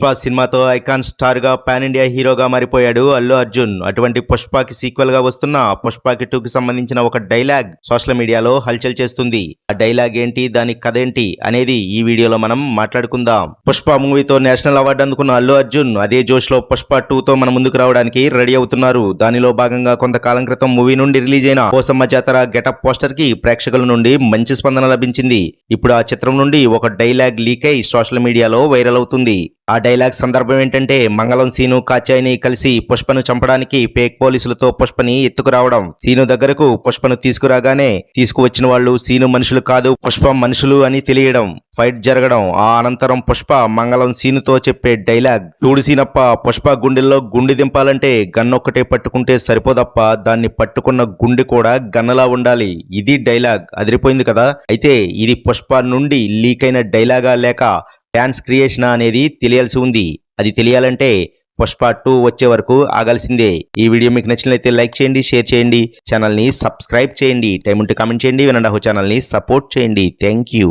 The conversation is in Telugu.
పుష్ప సినిమాతో ఐకాన్ స్టార్ గా పాన్ ఇండియా హీరోగా మారిపోయాడు అల్లు అర్జున్. అటువంటి పుష్పకి సీక్వెల్ గా వస్తున్న పుష్పకి 2 కి సంబంధించిన ఒక డైలాగ్ సోషల్ మీడియాలో హల్చల్ చేస్తుంది. ఆ డైలాగ్ ఏంటి, దాని కథ ఏంటి అనేది ఈ వీడియోలో మనం మాట్లాడుకుందాం. పుష్ప మూవీతో నేషనల్ అవార్డు అందుకున్న అల్లు అర్జున్ అదే జోష్ లో పుష్ప 2 తో మన ముందుకు రావడానికి రెడీ అవుతున్నారు. దానిలో భాగంగా కొంతకాలం క్రితం మూవీ నుండి రిలీజ్ అయిన పోసమ్మ జాతర గెటప్ పోస్టర్ కి ప్రేక్షకుల నుండి మంచి స్పందన లభించింది. ఇప్పుడు ఆ చిత్రం నుండి ఒక డైలాగ్ లీక్ అయి సోషల్ మీడియాలో వైరల్ అవుతుంది. ఆ డైలాగ్ సందర్భం ఏంటంటే, మంగళం సీను కాచాయిని కలిసి పుష్పను చంపడానికి ఫేక్ పోలీసులతో పుష్పని ఎత్తుకురావడం. సీను దగ్గరకు పుష్పను తీసుకురాగానే తీసుకువచ్చిన వాళ్ళు సీను మనుషులు కాదు, పుష్ప మనుషులు అని తెలియడం, ఫైట్ జరగడం. ఆ అనంతరం పుష్ప మంగళం సీనుతో చెప్పే డైలాగ్, చూడు సీనప్ప, పుష్ప గుండెల్లో గుండె దింపాలంటే గన్నొక్కటే పట్టుకుంటే సరిపోదప్ప, దాన్ని పట్టుకున్న గుండె కూడా గన్నలా ఉండాలి. ఇది డైలాగ్. అదిరిపోయింది కదా. అయితే ఇది పుష్ప నుండి లీక్ అయిన డైలాగా లేక ఫ్యాన్స్ క్రియేషన్ అనేది తెలియాల్సి ఉంది. అది తెలియాలంటే పుష్ప 2 వచ్చే వరకు ఆగాల్సిందే. ఈ వీడియో మీకు నచ్చినట్లయితే లైక్ చేయండి, షేర్ చేయండి, ఛానల్ని సబ్స్క్రైబ్ చేయండి, టైం ఉంటే కామెంట్ చేయండి, వినండి ఛానల్ని సపోర్ట్ చేయండి. Thank you.